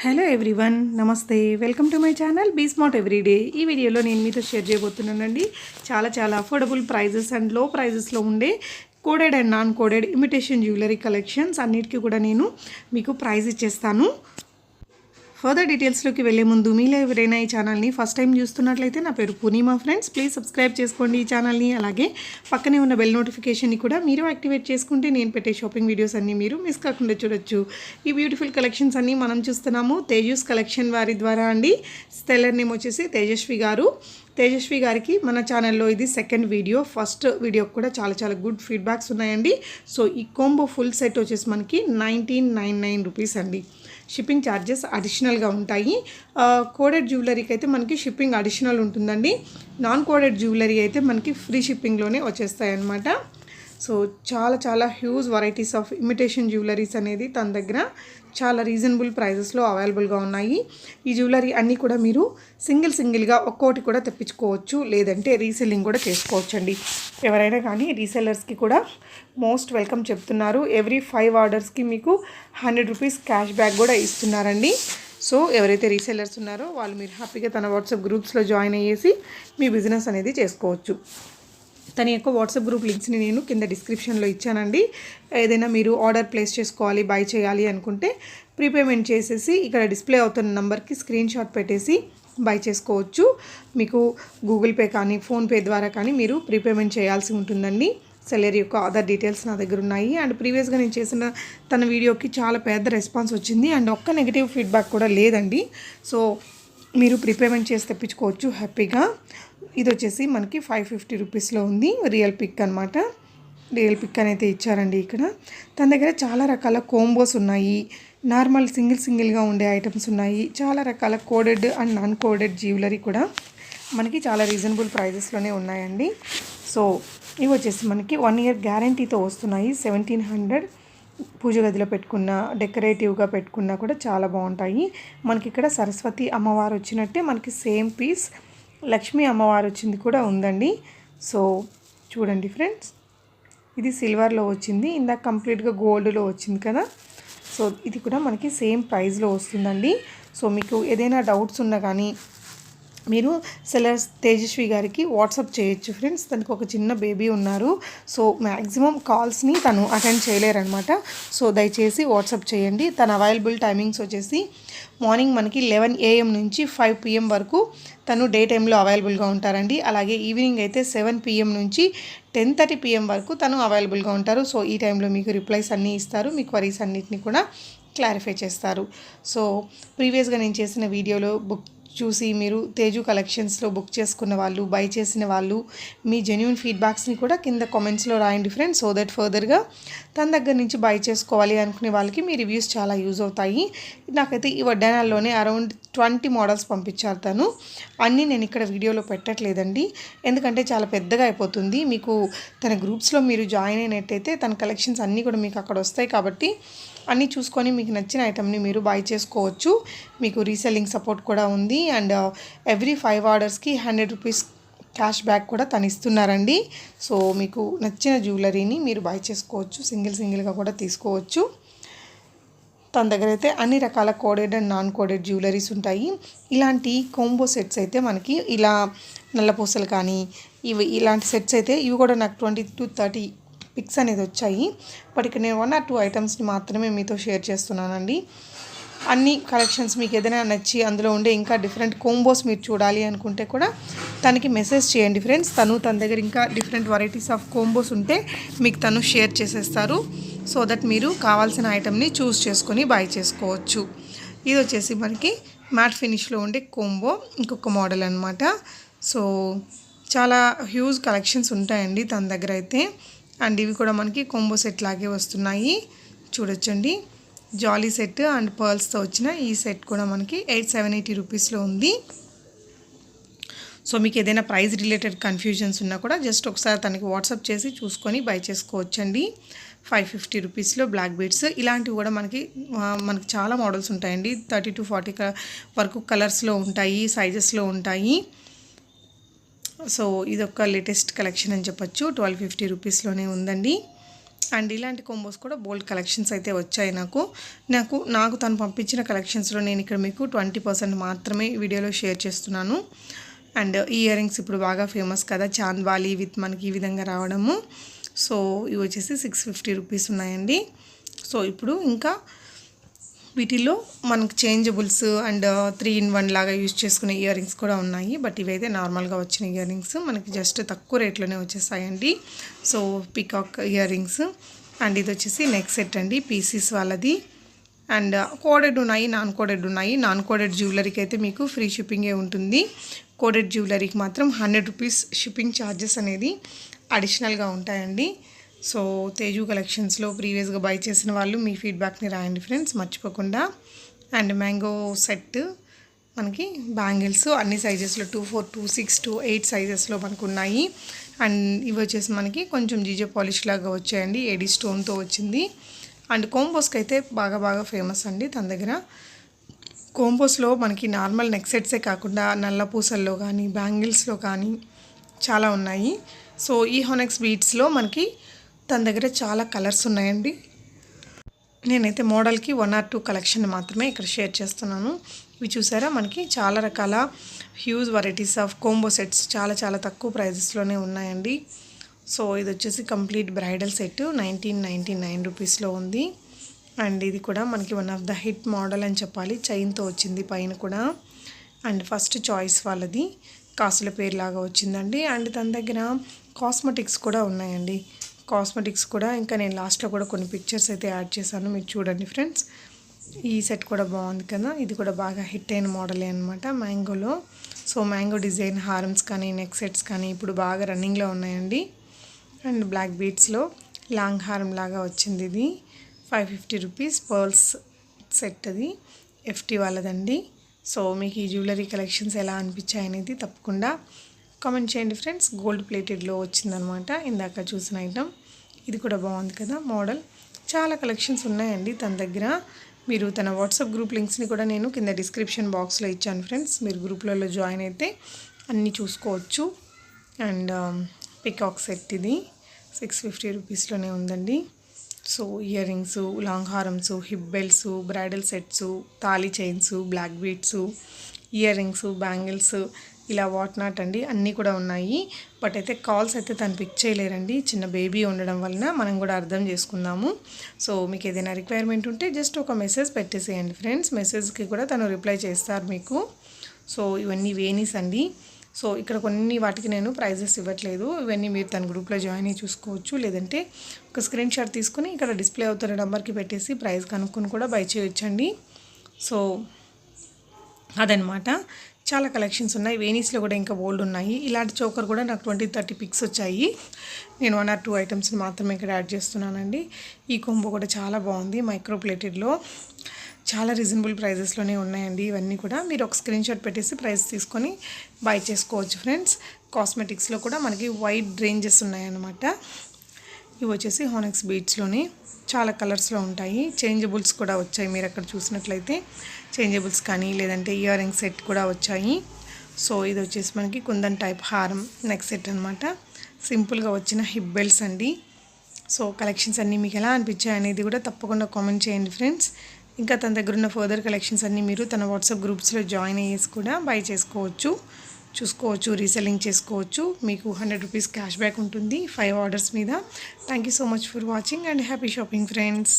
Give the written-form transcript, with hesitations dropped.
Hello everyone, నమస్తే. Welcome to my channel be smart everyday. ఈ వీడియోలో నేను మీతో షేర్ చేయబోతున్నానండి చాలా అఫోర్డబుల్ ప్రైజెస్ అండ్ లో ప్రైజెస్లో ఉండే coded and non coded imitation jewellery collections అన్నిటికీ కూడా నేను మీకు ప్రైజ్ ఇచ్చేస్తాను. ఫర్దర్ డీటెయిల్స్లోకి వెళ్ళే ముందు మీలో ఎవరైనా ఈ ఛానల్ని ఫస్ట్ టైం చూస్తున్నట్లయితే నా పేరు పూర్ణిమ ఫ్రెండ్స్. ప్లీజ్ సబ్స్క్రైబ్ చేసుకోండి ఈ ఛానల్ని. అలాగే పక్కనే ఉన్న బెల్ నోటిఫికేషన్ని కూడా మీరు యాక్టివేట్ చేసుకుంటే నేను పెట్టే షాపింగ్ వీడియోస్ అన్నీ మీరు మిస్ కాకుండా చూడొచ్చు. ఈ బ్యూటిఫుల్ కలెక్షన్స్ అన్నీ మనం చూస్తున్నాము తేజస్ కలెక్షన్ వారి ద్వారా అండి. సెల్లర్ నేమ్ వచ్చేసి తేజస్వి గారు. తేజస్వి గారికి మన ఛానల్లో ఇది సెకండ్ వీడియో. ఫస్ట్ వీడియోకి కూడా చాలా గుడ్ ఫీడ్బ్యాక్స్ ఉన్నాయండి. సో ఈ కాంబో ఫుల్ సెట్ వచ్చేసి మనకి 1999 రూపీస్ అండి. షిప్పింగ్ ఛార్జెస్ అడిషనల్గా ఉంటాయి. కోడెడ్ జ్యువెలరీకి అయితే మనకి షిప్పింగ్ అడిషనల్ ఉంటుందండి. నాన్ కోడెడ్ జ్యువెలరీ అయితే మనకి ఫ్రీ షిప్పింగ్లోనే వచ్చేస్తాయి అన్నమాట. సో చాలా huge varieties of imitation jewelleries అనేది తన దగ్గర చాలా రీజనబుల్ ప్రైజెస్లో అవైలబుల్గా ఉన్నాయి. ఈ జ్యువెలరీ అన్నీ కూడా మీరు సింగిల్గా ఒక్కోటి కూడా తెప్పించుకోవచ్చు, లేదంటే రీసెల్లింగ్ కూడా చేసుకోవచ్చు అండి. ఎవరైనా కానీ రీసెల్లర్స్కి కూడా మోస్ట్ వెల్కమ్ చెప్తున్నారు. ఎవ్రీ 5 ఆర్డర్స్కి మీకు 100 రూపీస్ క్యాష్ బ్యాక్ కూడా ఇస్తున్నారండి. సో ఎవరైతే రీసెల్లర్స్ ఉన్నారో వాళ్ళు మీరు హ్యాపీగా తన వాట్సాప్ గ్రూప్స్లో జాయిన్ అయ్యేసి మీ బిజినెస్ అనేది చేసుకోవచ్చు. తన యొక్క వాట్సాప్ గ్రూప్ లింక్స్ని నేను కింద డిస్క్రిప్షన్లో ఇచ్చానండి. ఏదైనా మీరు ఆర్డర్ ప్లేస్ చేసుకోవాలి, బై చేయాలి అనుకుంటే ప్రీపేమెంట్ చేసేసి ఇక్కడ డిస్ప్లే అవుతున్న నెంబర్కి స్క్రీన్ షాట్ పెట్టేసి బై చేసుకోవచ్చు. మీకు గూగుల్ పే కానీ ఫోన్పే ద్వారా కానీ మీరు ప్రీపేమెంట్ చేయాల్సి ఉంటుందండి. సెల్లర్ యొక్క ఆధార్ డీటెయిల్స్ నా దగ్గర ఉన్నాయి. అండ్ ప్రీవియస్గా నేను చేసిన తన వీడియోకి చాలా పెద్ద రెస్పాన్స్ వచ్చింది అండ్ ఒక్క నెగిటివ్ ఫీడ్బ్యాక్ కూడా లేదండి. సో మీరు ప్రీపేమెంట్ చేసి తెప్పించుకోవచ్చు హ్యాపీగా. ఇది వచ్చేసి మనకి 550 రూపీస్లో ఉంది. రియల్ పిక్ అనమాట. రియల్ పిక్ అనేది ఇచ్చారండి. ఇక్కడ తన దగ్గర చాలా రకాల కోంబోస్ ఉన్నాయి. నార్మల్ సింగిల్గా ఉండే ఐటమ్స్ ఉన్నాయి. చాలా రకాల coded and non coded jewellery కూడా మనకి చాలా రీజనబుల్ ప్రైజెస్లోనే ఉన్నాయండి. సో ఇవి వచ్చేసి మనకి 1 ఇయర్ గ్యారంటీతో వస్తున్నాయి. 1700 పూజ గదిలో పెట్టుకున్న, డెకరేటివ్గా పెట్టుకున్నా కూడా చాలా బాగుంటాయి. మనకి ఇక్కడ సరస్వతి అమ్మవారు వచ్చినట్టే మనకి సేమ్ పీస్ లక్ష్మీ అమ్మవారు వచ్చింది కూడా ఉందండి. సో చూడండి ఫ్రెండ్స్, ఇది సిల్వర్లో వచ్చింది, ఇందాక కంప్లీట్గా గోల్డ్లో వచ్చింది కదా. సో ఇది కూడా మనకి సేమ్ ప్రైస్లో వస్తుందండి. సో మీకు ఏదైనా డౌట్స్ ఉన్నా కానీ మీరు సెల్లర్స్ తేజస్వి గారికి వాట్సాప్ చేయొచ్చు ఫ్రెండ్స్. తనకు ఒక చిన్న బేబీ ఉన్నారు. సో మ్యాక్సిమం కాల్స్ని తను అటెండ్ చేయలేరనమాట. సో దయచేసి వాట్సాప్ చేయండి. తన అవైలబుల్ టైమింగ్స్ వచ్చేసి మార్నింగ్ మనకి 11 AM నుంచి 5 PM వరకు తను డే టైంలో అవైలబుల్గా ఉంటారండి. అలాగే ఈవినింగ్ అయితే 7 PM నుంచి 10:30 PM వరకు తను అవైలబుల్గా ఉంటారు. సో ఈ టైంలో మీకు రిప్లైస్ అన్నీ ఇస్తారు. మీ క్వరీస్ అన్నిటిని కూడా క్లారిఫై చేస్తారు. సో ప్రీవియస్గా నేను చేసిన వీడియోలో బుక్ చూసి మీరు తేజు కలెక్షన్స్లో బుక్ చేసుకున్న వాళ్ళు, బై చేసిన వాళ్ళు మీ జెన్యూన్ ఫీడ్బ్యాక్స్ని కూడా కింద కామెంట్స్లో రాయండి ఫ్రెండ్స్. సో దట్ ఫర్దర్గా తన దగ్గర నుంచి బై చేసుకోవాలి అనుకునే వాళ్ళకి మీ రివ్యూస్ చాలా యూజ్ అవుతాయి. నాకైతే ఈ వడ్డానాల్లోనే అరౌండ్ 20 మోడల్స్ పంపించారు తను. అన్నీ నేను ఇక్కడ వీడియోలో పెట్టట్లేదండి, ఎందుకంటే చాలా పెద్దగా అయిపోతుంది. మీకు తన గ్రూప్స్లో మీరు జాయిన్ అయినట్టయితే తన కలెక్షన్స్ అన్నీ కూడా మీకు అక్కడ వస్తాయి. కాబట్టి అన్నీ చూసుకొని మీకు నచ్చిన ఐటమ్ని మీరు బై చేసుకోవచ్చు. మీకు రీసెల్లింగ్ సపోర్ట్ కూడా ఉంది. And every 5 ఆర్డర్స్కి 100 rupees cash back కూడా తను ఇస్తున్నారండి. సో మీకు నచ్చిన జ్యువెలరీని మీరు బై చేసుకోవచ్చు, సింగిల్గా కూడా తీసుకోవచ్చు. తన దగ్గర అయితే అన్ని రకాల coded and non coded jewelleries ఉంటాయి. ఇలాంటి కాంబో సెట్స్ అయితే మనకి ఇలా నల్లపూసలు కానీ ఇలాంటి సెట్స్ అయితే ఇవి కూడా నాకు 20 to 30 పిక్స్ అనేది వచ్చాయి. బట్ ఇక్కడ నేను 1 or 2 ఐటమ్స్ని మాత్రమే మీతో షేర్ చేస్తున్నానండి. అన్ని కలెక్షన్స్ మీకు ఏదైనా నచ్చి అందులో ఉండే ఇంకా డిఫరెంట్ కోంబోస్ మీరు చూడాలి అనుకుంటే కూడా తనకి మెసేజ్ చేయండి ఫ్రెండ్స్. తన దగ్గర ఇంకా డిఫరెంట్ వెరైటీస్ ఆఫ్ కోంబోస్ ఉంటే మీకు తను షేర్ చేసేస్తారు. సో దట్ మీరు కావాల్సిన ఐటమ్ని చూస్ చేసుకొని బై చేసుకోవచ్చు. ఇది వచ్చేసి మనకి మ్యాట్ ఫినిష్లో ఉండే కోంబో ఇంకొక మోడల్ అనమాట. సో చాలా హ్యూజ్ కలెక్షన్స్ ఉంటాయండి తన దగ్గర అయితే. అండ్ ఇవి కూడా మనకి కోంబో సెట్ లాగే వస్తున్నాయి. చూడొచ్చండి, జాలీ సెట్ అండ్ పర్ల్స్తో వచ్చిన ఈ సెట్ కూడా మనకి 780 రూపీస్లో ఉంది. సో మీకు ఏదైనా ప్రైస్ రిలేటెడ్ కన్ఫ్యూజన్స్ ఉన్నా కూడా జస్ట్ ఒకసారి తనకి వాట్సాప్ చేసి చూసుకొని బై చేసుకోవచ్చండి. 550 రూపీస్లో బ్లాక్ బీడ్స్ ఇలాంటివి కూడా మనకి చాలా మోడల్స్ ఉంటాయండి. 30 to 40 వరకు కలర్స్లో ఉంటాయి, సైజెస్లో ఉంటాయి. సో ఇదొక లేటెస్ట్ కలెక్షన్ అని చెప్పొచ్చు. 1250 రూపీస్లోనే ఉందండి. అండ్ ఇలాంటి కోంబోస్ కూడా బోల్డ్ కలెక్షన్స్ అయితే వచ్చాయి నాకు తను పంపించిన కలెక్షన్స్లో నేను ఇక్కడ మీకు 20% మాత్రమే వీడియోలో షేర్ చేస్తున్నాను. అండ్ ఇయర్ రింగ్స్ ఇప్పుడు బాగా ఫేమస్ కదా, చాంద్వాలి విత్ మనకి ఈ విధంగా రావడము. సో ఇవి వచ్చేసి 650 రూపీస్ ఉన్నాయండి. సో ఇప్పుడు ఇంకా వీటిలో మనకు చేంజబుల్స్ అండ్ 3-in-1 లాగా యూజ్ చేసుకునే ఇయర్ రింగ్స్ కూడా ఉన్నాయి. బట్ ఇవైతే నార్మల్గా వచ్చిన ఇయర్ రింగ్స్ మనకి జస్ట్ తక్కువ రేట్లోనే వచ్చేసాయండి. So peacock earrings and ఇది వచ్చేసి నెక్ సెట్ అండి, పీసీస్ వాళ్ళది. అండ్ కోడెడ్ ఉన్నాయి, నాన్ కోడెడ్ ఉన్నాయి. నాన్ కోడెడ్ జ్యువెలరీకి అయితే మీకు ఫ్రీ షిప్పింగే ఉంటుంది. కోడెడ్ జ్యువెలరీకి మాత్రం 100 రూపీస్ షిప్పింగ్ ఛార్జెస్ అనేది అడిషనల్గా ఉంటాయండి. సో తేజు కలెక్షన్స్లో ప్రీవియస్గా బై చేసిన వాళ్ళు మీ ఫీడ్బ్యాక్ని రాయండి ఫ్రెండ్స్ మర్చిపోకుండా. అండ్ మ్యాంగో సెట్ మనకి బ్యాంగిల్స్ అన్ని సైజెస్లో 2, 4, 2, 6, 2, 8 సైజెస్లో మనకు ఉన్నాయి. అండ్ ఇవి వచ్చేసి మనకి కొంచెం జీజే పాలిష్ లాగా వచ్చాయండి, ఏడీ స్టోన్తో వచ్చింది. అండ్ కోంబోస్కి అయితే బాగా ఫేమస్ అండి తన దగ్గర. కోంబోస్లో మనకి నార్మల్ నెక్ సెట్సే కాకుండా నల్ల పూసల్లో కానీ బ్యాంగిల్స్లో కానీ చాలా ఉన్నాయి. సో ఈ హోనెక్స్ బీట్స్లో మనకి తన దగ్గర చాలా కలర్స్ ఉన్నాయండి. నేనైతే మోడల్కి 1 or 2 కలెక్షన్ మాత్రమే ఇక్కడ షేర్ చేస్తున్నాను. ఇవి చూసారా మనకి చాలా రకాల huge varieties of combo sets చాలా తక్కువ ప్రైజెస్లోనే ఉన్నాయండి. సో ఇది వచ్చేసి కంప్లీట్ బ్రైడల్ సెట్ 1999 రూపీస్లో ఉంది. అండ్ ఇది కూడా మనకి one of the hit model అని చెప్పాలి, చైన్తో వచ్చింది పైన కూడా. అండ్ ఫస్ట్ చాయిస్ వాళ్ళది కాసుల పేరు లాగా వచ్చిందండి. అండ్ తన దగ్గర కాస్మెటిక్స్ కూడా ఉన్నాయండి. కాస్మెటిక్స్ కూడా ఇంకా నేను లాస్ట్లో కూడా కొన్ని పిక్చర్స్ అయితే యాడ్ చేశాను, మీరు చూడండి ఫ్రెండ్స్. ఈ సెట్ కూడా బాగుంది కదా, ఇది కూడా బాగా హిట్ అయిన మోడలే అనమాట మ్యాంగోలో. సో మ్యాంగో డిజైన్ హారమ్స్ కానీ నెక్ సెట్స్ కానీ ఇప్పుడు బాగా రన్నింగ్లో ఉన్నాయండి. అండ్ బ్లాక్ బీట్స్లో లాంగ్ హారం లాగా వచ్చింది, ఇది 550 రూపీస్ పర్ల్స్ సెట్, అది ఎఫ్టీ వాళ్ళదండి. సో మీకు ఈ జ్యువెలరీ కలెక్షన్స్ ఎలా అనిపించాయి అనేది తప్పకుండా కామెంట్ చేయండి ఫ్రెండ్స్. గోల్డ్ ప్లేటెడ్లో వచ్చిందనమాట ఇందాక చూసిన ఐటమ్. ఇది కూడా బాగుంది కదా మోడల్. చాలా కలెక్షన్స్ ఉన్నాయండి తన దగ్గర. మీరు తన వాట్సాప్ గ్రూప్ లింక్స్ని కూడా నేను కింద డిస్క్రిప్షన్ బాక్స్లో ఇచ్చాను ఫ్రెండ్స్, మీరు గ్రూప్లలో జాయిన్ అయితే అన్నీ చూసుకోవచ్చు. అండ్ పికాక్ సెట్ ఇది 650 రూపీస్లోనే ఉందండి. సో ఇయర్ రింగ్స్, లాంగ్ హారమ్స్, హిప్ బెల్ట్స్, బ్రైడల్ సెట్స్, తాళీ chains, black beads, earrings, bangles, ఇలా వాట్ నాట్ అండి అన్నీ కూడా ఉన్నాయి. బట్ అయితే కాల్స్ అయితే తను పిక్ చేయలేరండి, చిన్న బేబీ ఉండడం వలన మనం కూడా అర్థం చేసుకుందాము. సో మీకు ఏదైనా రిక్వైర్మెంట్ ఉంటే జస్ట్ ఒక మెసేజ్ పెట్టేసేయండి ఫ్రెండ్స్, మెసేజ్కి కూడా తను రిప్లై చేస్తారు మీకు. సో ఇవన్నీ వేనీస్ అండి. సో ఇక్కడ కొన్ని వాటికి నేను ప్రైజెస్ ఇవ్వట్లేదు, ఇవన్నీ మీరు తన గ్రూప్లో జాయిన్ అయ్యి చూసుకోవచ్చు. లేదంటే ఒక స్క్రీన్ షాట్ తీసుకుని ఇక్కడ డిస్ప్లే అవుతున్న నెంబర్కి పెట్టేసి ప్రైస్ కనుక్కొని కూడా బై చేయొచ్చండి. సో అదనమాట, చాలా కలెక్షన్స్ ఉన్నాయి. వేనీస్లో కూడా ఇంకా బోల్డ్ ఉన్నాయి. ఇలాంటి చోకర్ కూడా నాకు 20-30 పిక్స్ వచ్చాయి. నేను 1 or 2 ఐటమ్స్ని మాత్రమే ఇక్కడ యాడ్ చేస్తున్నానండి. ఈ కొంబో కూడా చాలా బాగుంది, మైక్రో ప్లేటెడ్లో చాలా రీజనబుల్ ప్రైజెస్లోనే ఉన్నాయండి. ఇవన్నీ కూడా మీరు ఒక స్క్రీన్ షాట్ పెట్టేసి ప్రైస్ తీసుకొని బై చేసుకోవచ్చు ఫ్రెండ్స్. కాస్మెటిక్స్లో కూడా మనకి వైడ్ రేంజెస్ ఉన్నాయన్నమాట. ఇవి వచ్చేసి హోనెక్స్ బీట్స్లోనే చాలా కలర్స్లో ఉంటాయి. చేంజబుల్స్ కూడా వచ్చాయి, మీరు అక్కడ చూసినట్లయితే చేంజబుల్స్ కానీ లేదంటే ఇయర్ రింగ్ సెట్ కూడా వచ్చాయి. సో ఇది వచ్చేసి మనకి కుందన్ టైప్ హారం నెక్ సెట్ అనమాట. సింపుల్గా వచ్చిన హిప్ బెల్ట్స్ అండి. సో కలెక్షన్స్ అన్నీ మీకు ఎలా అనిపించాయి అనేది కూడా తప్పకుండా కామెంట్ చేయండి ఫ్రెండ్స్. ఇంకా తన దగ్గర ఉన్న ఫర్దర్ కలెక్షన్స్ అన్నీ మీరు తన వాట్సాప్ గ్రూప్స్లో జాయిన్ అయ్యేసి కూడా బై చేసుకోవచ్చు, చూసుకోవచ్చు, రీసెల్లింగ్ చేసుకోవచ్చు. మీకు 100 రూపీస్ క్యాష్ బ్యాక్ ఉంటుంది 5 ఆర్డర్స్ మీద. Thank you so much for watching and happy shopping friends.